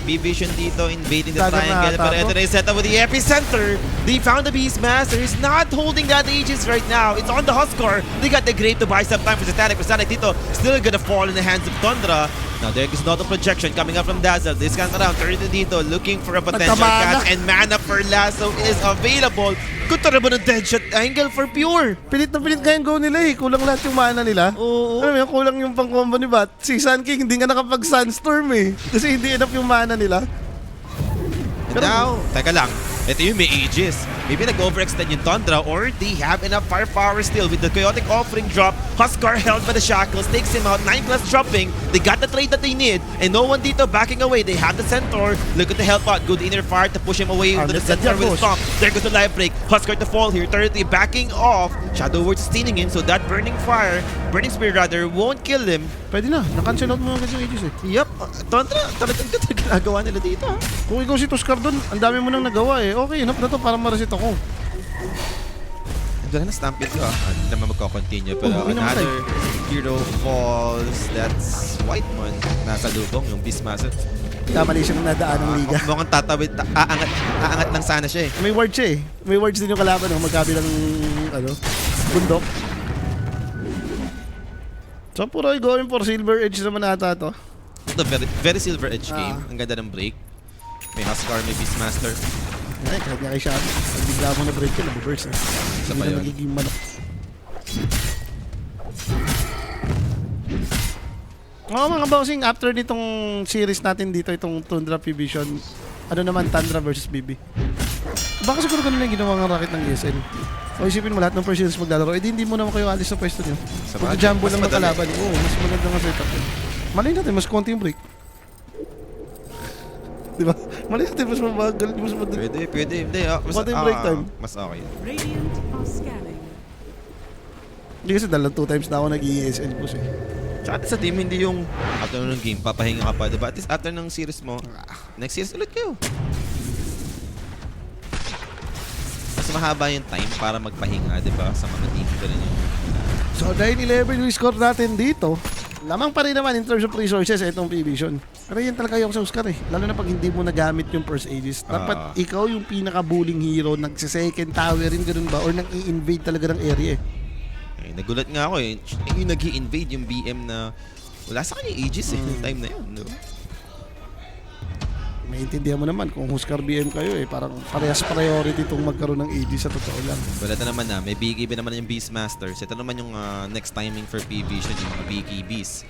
B-Vision dito invading the Dagger na triangle. ata Pero ito to. na yung setup with the epicenter. They found the Beastmaster. He's not holding that Aegis right now. It's on the Huskar. They got the Grave to buy some time for Static. But Static dito still gonna fall in the hands of Tundra. Now there is not a projection coming up from Dazzle. This count around, turn dito, looking for a potential Nagkamana. catch. And mana for Lasso is available. Good to naman ng dead shot angle for Pure. Pilit na pilit kayang go nila eh. Kulang lahat yung mana nila. Oo. Alam mo yun, kulang yung pang-combo ni Bat. Si Sun King hindi nga nakapag-Sunstorm eh. Kasi hindi enough yung mana nila. And now, teka lang. Ito yung may Aegis. Maybe nag-overextend yung Tundra or they have enough firepower still with the chaotic offering drop. Huskar held by the shackles, takes him out, 9+ dropping. They got the trade that they need and no one dito backing away. They have the Centaur, looking to help out. Good inner fire to push him away into the Centaur with a stomp. There goes the live break. Huskar to fall here, 30 backing off. Shadow Word sustaining him so that burning spear rather, won't kill him. Pwede na. Na-cancel out mo agad yung Aegis eh. Yup, Tundra, talagang ganda ginagawa nila dito. Kung ikaw si Tuskar doon, ang dami mo nang nagawa eh. Okay, enough na to para ma-reset ako. Ganda na stampede ko Hindi naman magko-continue. Pero may namatay. another hero falls. That's Whitemon. Nasa lubong, yung Beastmaster. Kamali siyang nadaan ng liga. Mukhang tatawid. Aangat lang sana siya eh. May ward siya eh. May wards din yung kalaban no? Magkabilang bundok. So puro going for Silver Edge naman ata to. Ito, very Silver Edge game. Ah. Ang ganda ng break. May Huskar, may Beastmaster. Ay, kahit nga kay Shadow. Pag bigla mo na break yun, nabuburst eh. Isa Hindi pa na yun. magiging manok. Oo mga bossing, after nitong series natin dito, itong Tundra P-Vision, ano naman, Tundra versus BB. Baka siguro ganun na yung ginawa ng racket ng ESL. O isipin mo lahat ng first series maglalaro, edi hindi mo naman kayo alis sa pwesto nyo. Sa Pag bagay, jumbo mas lang madali. magkalaban, oo, mas maganda nga setup yun. Malay natin, mas konti yung break. Di ba? Malay natin, mas mabagal, mas madali. Pwede. Hindi, What yung break time? Mas okay. Radiant are scanning. Hindi kasi dalang 2 times na ako nag-ESL boss eh. Tsaka sa team, hindi yung after ng game, papahinga ka pa, diba? At least after ng series mo, next series ulit kayo. Mas mahaba yung time para magpahinga, diba? Sa mga team ko rin yung... So 9-11 yung score natin dito. Lamang pa rin naman in terms of resources itong P-Vision. Pero yan talaga yung sa Huskar eh. Lalo na pag hindi mo nagamit yung first Aegis. Dapat ikaw yung pinaka-bullying hero, nagsa-second tower rin, ganun ba? Or nang i-invade talaga ng area eh. Eh, nagulat nga ako eh. Yung nag-i-invade yung BM na wala sa kanya Aegis eh. Yung time na yun. No? Maintindihan mo naman kung Huskar BM kayo eh. Parang parehas priority itong magkaroon ng Aegis sa totoo lang. Wala ito naman na. May BKB naman yung Beastmasters. Ito naman yung next timing for P-Vision, yung mga BKBs.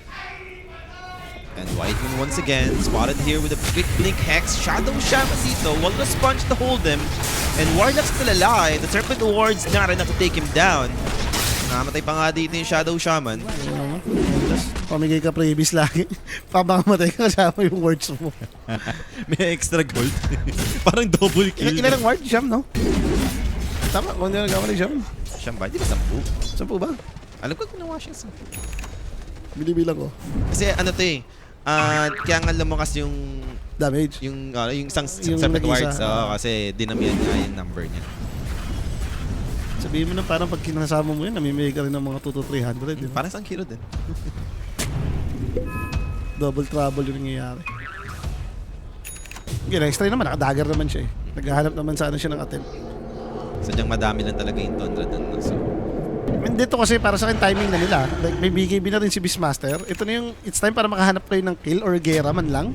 And Whiteman once again spotted here with a quick blink hex. Shadow Shaman dito. Wall the sponge to hold him. And Warlock's still alive. The Serpent Ward's not enough to take him down. Namatay pa nga dito yung Shadow Shaman. Pamigay ka previous lagi. Pabang-matay ka kasama yung words mo. May extra gold. Parang double kill. Ilan ang ward? Siyam, no? Tama, kung hindi na nagkamali siyam. Siyam ba? Di ba 10? 10 ba? Alam ko ginawa siya 10. Binibilang ko. Kasi ano to eh. Kaya nga lumakas yung Damage. yung isang Yung Serpent nag-isa. Wards. Kasi dinamihan niya yung number niya. Sabihin mo na parang pag kinasama mo yun, namimigay ka rin ng mga 2 to 300. Diba? Parang isang hero din. Double trouble yung nangyayari. Okay, next try naman, nakadagger naman siya eh. Naghahanap naman sana siya ng attempt. Sadyang madami lang talaga yung Tundra dun. No? So, And dito kasi para sa akin timing na nila. Like may BKB na rin si Beastmaster. Ito na yung, it's time para makahanap kayo ng kill or gera man lang.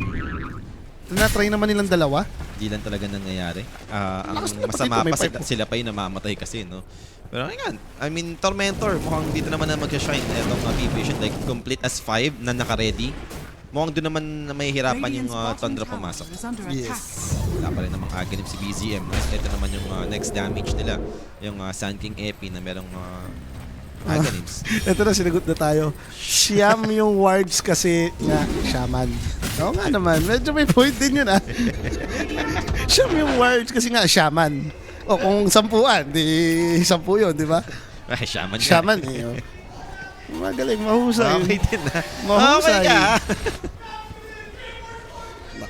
Na-try naman nilang dalawa. di lang talaga nangyayari. Ang Lakas na masama pati ito, may pa pipe. sila pa yung namamatay kasi, no? Pero ayan, I mean, Tormentor, mukhang dito naman na mag-shine itong P-Vision, like complete as 5 na naka-ready. Mukhang doon naman na may hirapan yung Tundra pumasok. Yes. Wala pa rin namang aganip si BZM. Ito naman yung next damage nila, yung Sand King Epi na merong aganims. Ito na, sinagot na tayo. Siyam yung wards kasi nga, shaman. Oo nga naman, medyo may point din yun ah. Siyam yung wards kasi nga, shaman. O kung 10, di 10 yun, di ba? Ay, shaman nga. Shaman eh. Oh. Magaling, mahusay. Okay din na. Mahusay. Okay ka.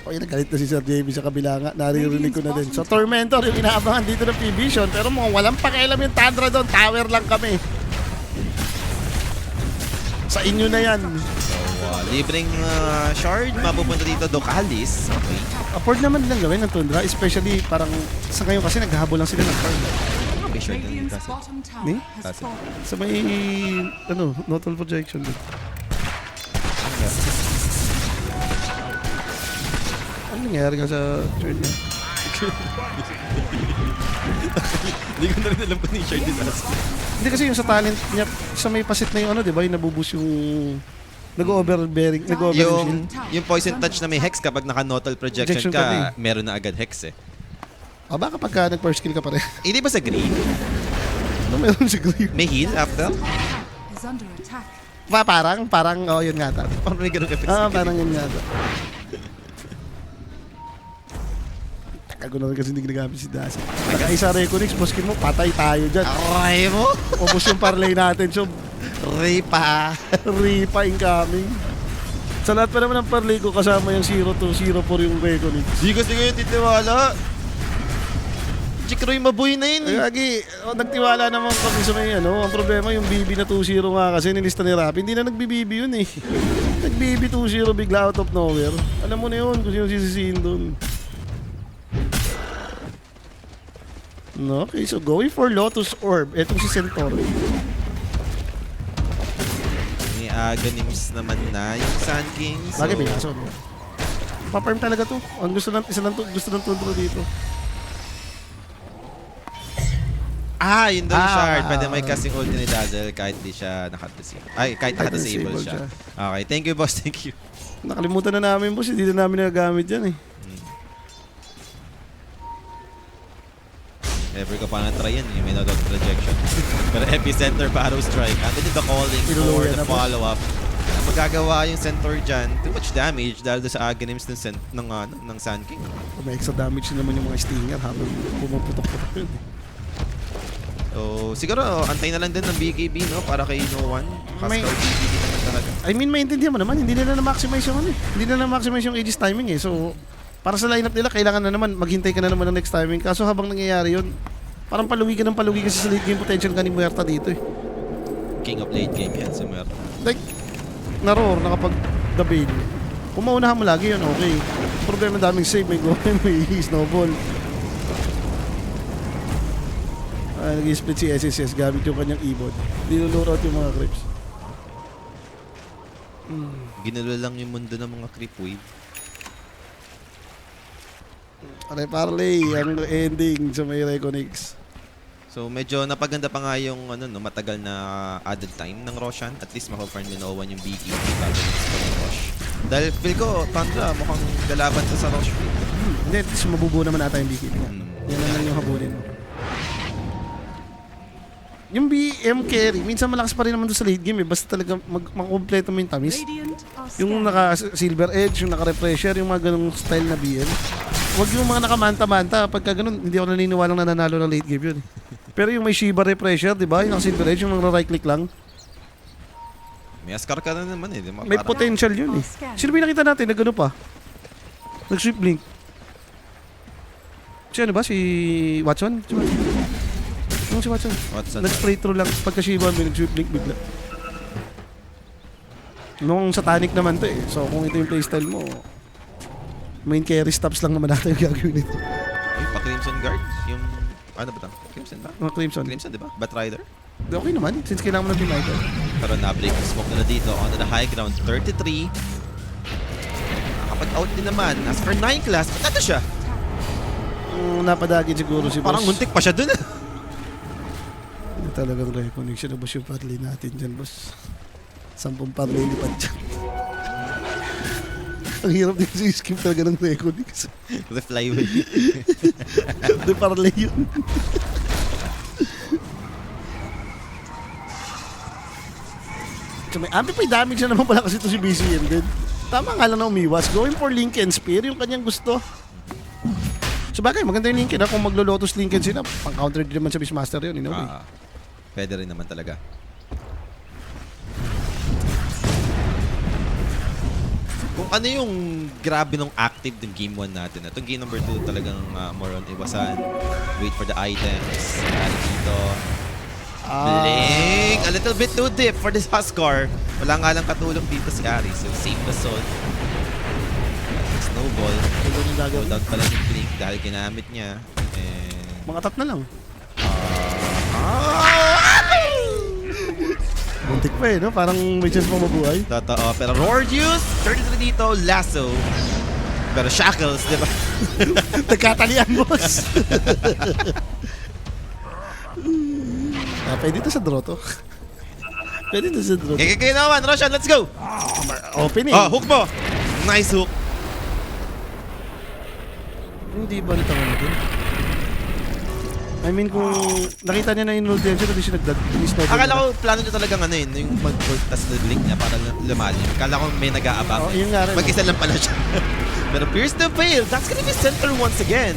Okay, nagalit na si Sir JB sa kabila nga. Naririnig ko na din. So, Tormentor yung inaabangan dito ng P-Vision. Pero mga walang pakialam yung Tundra doon. Tower lang kami. Sa inyo na yan. Libreng shard, mapupunta dito Docalis. Okay. Afford naman nilang gawin ng Tundra. Especially parang sa ngayon kasi naghahabol lang sila ng card. May shard na Radiant's dito. bottom tower Ni? has Kasi- fallen. Sa may, nodal projection doon. Ano nangyari nga sa trade niya? Hindi ko na rin alam kung yung shard dito. Hindi kasi yung sa talent niya, sa may pasit na yung di ba? Yung nabubus yung nag-overbearing, nag-overbearing shield. Yung poison touch na may hex kapag naka-notal projection Projection ka ka, na meron na agad hex eh. Baka pagka nag-first kill ka pa rin. Hindi ba sa green? Ano meron si Grief? May heal after? Is under attack. Parang, yun nga ta. Parang may ganun effects. Parang yun nga ta. Tagal ko na rin kasi hindi ginagamit si Dasi. Nagkaisa Reconix, boskin mo, patay tayo dyan. Aray mo! Ubus yung parlay natin, so Ripa! Ripa incoming. Sa lahat pa naman ng parlay ko, kasama yung 0-2, 0-4 yung Reconix. Di kasi ngayon titiwala. Chikroy mabuhay na yun. Lagi, nagtiwala naman kami sa may ang problema yung BB na 2-0 nga kasi nilista ni Rappi. Hindi na nagbi-BB yun eh. Nag-BB 2-0 bigla out of nowhere. Alam mo na yun kung sino sisisihin dun. No, okay, so going for Lotus Orb. Etong si Centauri. May Aganims naman na yung Sun King. So, Bagay, binaso. Pa-farm talaga to. Ang gusto ng Tundra dito. yun daw yung Ah, shard. Pwede may casting ulti ni Dazzle kahit di siya naka-disable. Ay, kahit naka-disable disable siya. siya. Okay, thank you boss, thank you. Nakalimutan na namin, boss. Hindi na namin nagagamit yan eh. Ever ko pa na-try yan, yung may no-dot projection. Pero epicenter pa arrow strike. Ando din the calling for Iluluya the na po. follow-up. Ang magagawa yung centaur dyan, too much damage dahil doon sa Aganims ng Sun King. May extra damage naman yung mga Stinger habang pumaputok-putok yun. So, siguro, antay na lang din ng BKB, no? Para kay No One. May- Pascal BKB naman talaga. I mean, maintindihan mo naman, hindi nila na-maximize yung Hindi nila na-maximize yung Aegis timing eh. So, para sa lineup nila, kailangan na naman, maghintay ka na naman ng next timing. Kaso habang nangyayari yun, parang palugi kasi sa late game potential ka ni Muerta dito eh. King of late game yan, si Muerta. Like, naror, nakapag-the bane. Kung maunahan mo lagi yun, okay. Problema daming save, may go, may snowball. Nag-split si SSS gamit yung kanyang e-bod. Dinuluro out yung mga creeps. Ginulo lang yung mundo ng mga creep wave. Pare parlay, ang ending sa may Reconix. So medyo napaganda pa nga yung matagal na added time ng Roshan. At least maka-farm ni No One yung BKB bago yung Rosh. Dahil feel ko, Tundra, mukhang galaban to sa Rosh. Hindi, at least mabubuo naman ata yung BKB. Yan na lang yung habulin mo. Yung BM carry, minsan malakas pa rin naman doon sa late game eh. Basta talaga makumpleto mo yung tamis. Radiant are Yung scanning. naka-silver edge, yung naka-refresher, yung mga ganong style na BM. Huwag yung mga nakamanta-manta. Pagka ganun, hindi ako naniniwalang nananalo ng late game yun eh. Pero yung may Shiba refresher, di ba? Yung naka-silver edge, yung right click lang. May Askar ka na naman eh. Di ba? May Parang- potential yun eh. Sino ba yung nakita natin? Nag-ano pa? Nag-sweep blink. Si ano ba? Si Watson? Si Watson? Yung si Watson. Watson. Nag-spray through lang. Pagka Shiba, may nag-sweep blink bigla. Nung satanic naman to eh. So kung ito yung playstyle mo, main carry stops lang naman natin yung gagawin nito. Ay, pa Crimson Guard. Yung, ano ba ito? Crimson ba? Mga Crimson. Crimson, di ba? Batrider. Okay naman, since kailangan mo ng United. Pero na-break yung smoke nila dito on the high ground. 33. Nakapag-out din naman. As for 9 class, ba't nato siya? Napadagin siguro si boss. Parang muntik pa siya dun. Hindi talagang reconnection na boss yung parlay natin dyan, boss. 10 parlay lipat dyan. Ang hirap din sa scheme talaga ng reconnection. The flyway. Hindi parlay yun. So may amplify damage na naman pala kasi ito si BCM din. Tama nga lang na umiwas. Going for Link and Spear, yung kanyang gusto. So bagay, maganda yung Lincoln. Kung maglo-Lotus Lincoln sila, pang-counter din naman sa Beastmaster yun. You know, Pwede rin naman talaga. Kung ano yung grabe nung active ng game 1 natin. Itong game number 2 talagang more on iwasan. Wait for the items. Ari dito. Bling! A little bit too deep for this Huskar. Wala nga lang katulong dito si Ari. So save the soul. Snowball. Go down pala yung Blink dahil ginamit niya. And... Mga tap na lang. Buntik pa no? Parang may chance pang mabuhay. Totoo. Pero Rordius, 33 dito, Lasso. Pero Shackles, di ba? Nagkatalian, boss. Pwede ito sa draw to. Pwede ito sa draw. Kaya naman, Roshan, let's go! Opening. Oh, hook mo! Nice hook. Hindi ba nito din? I mean, kung nakita niya na yung roll tension, hindi siya nag-sniper. Akala ko, plano niya talagang ano yun, yung mag-hold tas blink niya para lumalim. Akala ko may nag-aabang. Oh, yun nga rin. Mag-isa lang pala siya. Pero Pierce the Veil, that's gonna be center once again.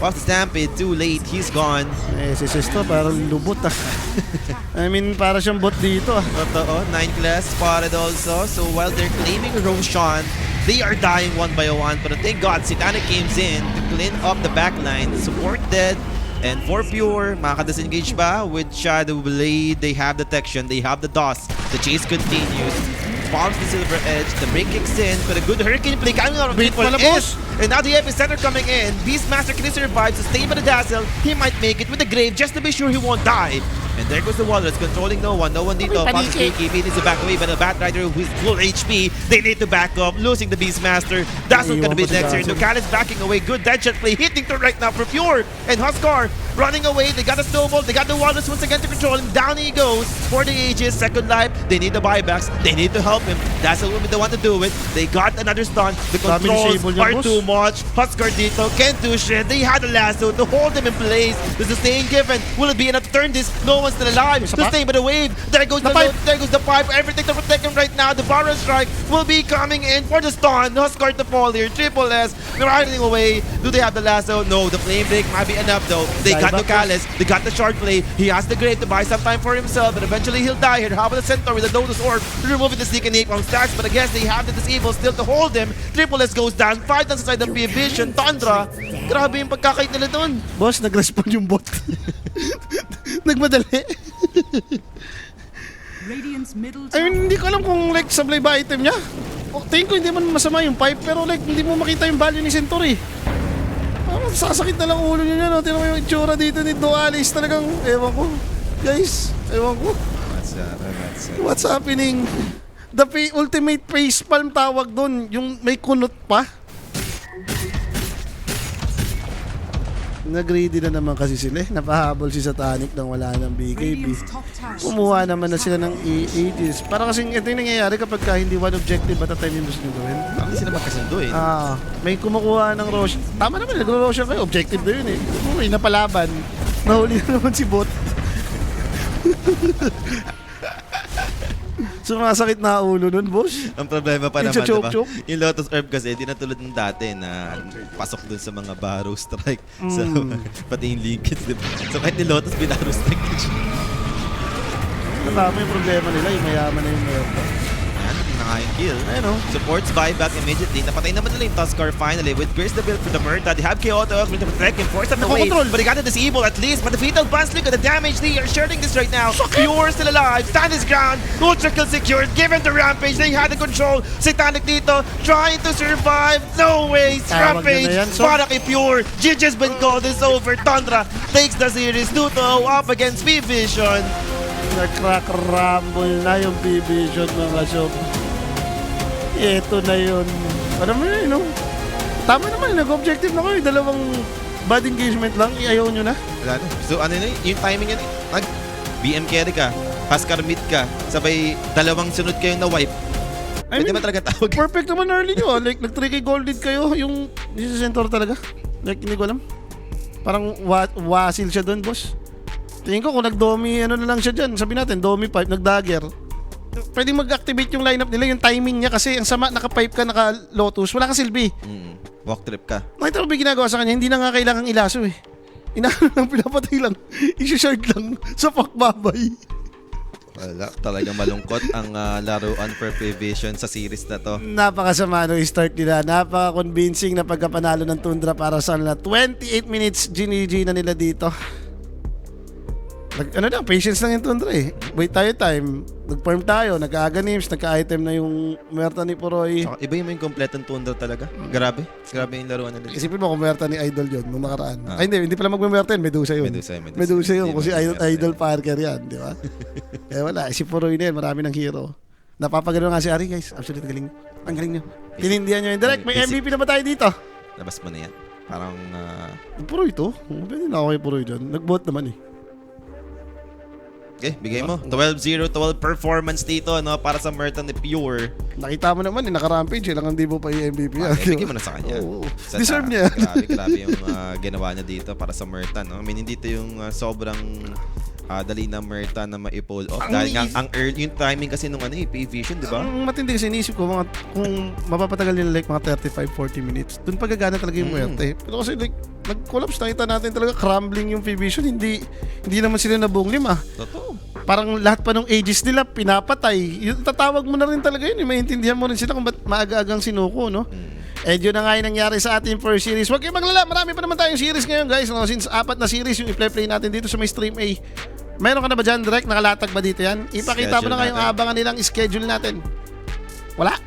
Off the Stampede, too late, he's gone. Eh, si Sesto, parang lubot I mean, para siyang bot dito Totoo, 9 class spotted also. So while they're claiming Roshan, they are dying one by one. But thank God, Satanic came in to clean up the backline. Support dead. And for Pure, makaka-disengage ba? With Shadow Blade, they have detection, they have the DOS. The chase continues. Bombs the Silver Edge, the break kicks in, but a good Hurricane play coming out of people is. And now the Epicenter coming in. Beastmaster can survive, sustained by the Dazzle. He might make it with the Grave just to be sure he won't die. And there goes the Walrus, controlling no one dito. Fox Kiki needs to back away, but a Batrider with full HP. They need to back up, losing the Beastmaster. Dazzle gonna be next here. Nukalis backing away, good Deadshot play, hitting to right now for Pure. And Huskar running away, they got a Snowball, they got the Walrus once again to control him. Down he goes for the Aegis, second life. They need the buybacks, they need to help him. Dazzle will be the one to do it. They got another stun, the controls are too much. Huskar dito can't do shit. They had a lasso to hold him in place. The sustain given, will it be enough to turn this? No one's still alive. Sustained by the wave. There goes the load, there goes the pipe. Everything to protect him right now. The Barrow Strike will be coming in for the stun. Huskar to fall here. Triple S riding away. Do they have the lasso? No, the flame break might be enough though. They got Nukalis. They got the short play. He has the Grave to buy some time for himself, but eventually he'll die here. How about the Centaur with the Lotus Orb removing the Sneak and Ape from stacks, but I guess they have the Disable still to hold him. Triple S goes down. 5 down inside the Vision. Tundra. Grabe yung pagkakait nila doon. Boss, nag-respond yung bot. Nagmadali. Radiant's middle I mean, hindi ko alam kung like sablay ba item niya. Tingin ko hindi man masama yung pipe, pero like hindi mo makita yung value ni Centauri. Parang sasakit na lang ulo niya, no? Tingnan mo yung itsura dito ni Dualis. Talagang, ewan ko. Guys, ewan ko. What's happening? The ultimate facepalm tawag doon. Yung may kunot pa. Nag-ready na naman kasi sila eh. Napahabol si Satanic nang wala ng BKB. Radiant's top tower. Kumuha naman na sila ng Aegis. Para kasing ito yung nangyayari kapag hindi one objective at a time yung gusto nyo gawin. Hindi sila magkasundo eh. May kumukuha ng Roshan. Tama naman, nagro-Roshan kayo. Objective na yun eh. May napalaban. Nahuli na naman si Bot. Sumasakit na ulo nun, boss. Ang problema pa Yung naman, choke, diba? choke. Yung Lotus Herb kasi, hindi na tulad ng dati na pasok dun sa mga Barrow Strike. So, pati yung linkage, diba? So, kahit ni Lotus, binarrow strike din siya. Tama yung problema nila, yung mayaman na yung meron. Yan, na nga yung kill. Ayun o. Supports buyback immediately. Napatay naman nila yung Tuskar finally with Grace the build for the Murta. They have Kyoto going to protect him. Force up the wave. But they got to disable at least. But the Fatal Blast, look at the damage. They are sharing this right now. Pure still alive. Stand his ground. Ultra kill secured. Given the Rampage. They had the control. Satanic dito trying to survive. No way. Rampage. Para kay Pure. GG's been called. It's over. Tundra takes the series. 2-0 up against Vision. Nag-crack rumble na yung Vision mga sob. Ito na yun. Ano mo yun, no? Tama naman, nag-objective na kayo. Dalawang bad engagement lang, ayaw nyo na. Wala na. So ano yun, yung timing yun, BM carry ka, Huskar mid ka, sabay dalawang sunod kayo na wipe. Pwede ba talaga tawag? Perfect naman early nyo. Like, nag-3K gold lead kayo. Yung Centaur talaga. Like, hindi ko alam. Parang wasil siya doon, boss. Tingin ko kung nag-domi, ano na lang siya dyan. Sabi natin, domi pipe, nag-dagger. Pwede mag-activate yung lineup nila, yung timing niya kasi ang sama, naka-pipe ka, naka-Lotus, wala ka silbi. Walk trip ka. Nakita ko ba yung ginagawa sa kanya, hindi na nga kailangang ilaso eh. Inaano lang, pinapatay lang, isi-shard lang sa pakbabay. Wala, talagang malungkot ang laruan for prevision sa series na to. Napakasama no start nila. Napaka-convincing na pagkapanalo ng Tundra para sa nila. 28 minutes GG na nila dito. Patience lang yung Tundra eh. Wait tayo time. Nag-farm tayo, nagka-aganims, nagka-item na yung Muerta ni Poroy. Saka iba yung kompletong Tundra talaga. Grabe. Grabe yung laruan nila. Isipin mo kung Muerta ni Idol yun nung nakaraan. Ah. Ay hindi pala mag-Muerta yun, Medusa yun. Medusa yun, kasi Hindi Idol Parker yan, di ba? Eh wala, si Poroy na yun, marami ng hero. Napapagano nga si Ari guys, absolute galing. Ang galing nyo. Tinindihan nyo yun. Direct, may MVP na ba tayo dito? Labas mo na yan. Parang Poroy to? Pwede na ako kay Poroy dyan. Nag-bot naman eh. okay, bigay mo. 12-0, 12 performance dito, no, para sa Merton ni Pure. Nakita mo naman, naka-rampage. Lang hindi mo pa i-MVP yan. Bigay mo na sa kanya. Oo. Sa Deserve niya. Grabe yung ginawa niya dito para sa Merton. No? I mean, hindi to yung sobrang dali na Merton na ma-pull off. Dahil nga, ang early, yung timing kasi nung P-Vision, di ba? Ang matindi kasi inisip ko, kung mapapatagal nila like mga 35-40 minutes, dun pagagana talaga yung muerte. Pero kasi like, nag-collapse, nakita natin talaga crumbling yung P-Vision. Hindi naman sila nabuong lima. Totoo. Parang lahat pa ng ages nila pinapatay. Yung tatawag mo na rin talaga yun. Maintindihan mo rin sila kung ba't maaga-agang sinuko, no? And yun na nga yung nangyari sa ating first series. Huwag kayong maglala. Marami pa naman tayong series ngayon, guys. No? Since 4 na series yung i-play natin dito sa may stream A. Meron ka na ba dyan, direct? Nakalatag ba dito yan? Ipakita mo na nga yung abangan nilang schedule natin. Wala?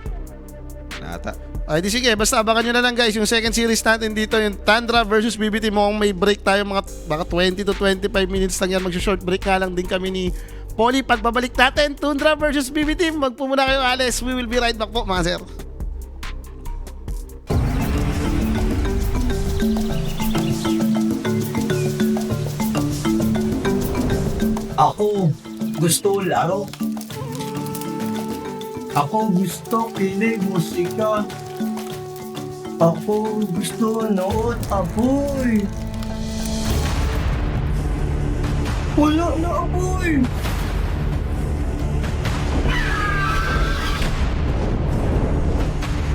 Nata. Ay, di sige. Basta abangan nyo na lang, guys. Yung second series natin dito, yung Tundra versus BBT. Mukhang may break tayo. Baka 20 to 25 minutes lang yan. Mag-short break nga lang din kami ni Polly. Pagbabalik natin, Tundra versus BBT. Magpumuna kayo, Alice. We will be right back po, mga sir. Ako gusto laro. Ako gusto kinig musika. Ako gusto nood apoy. Wala na apoy.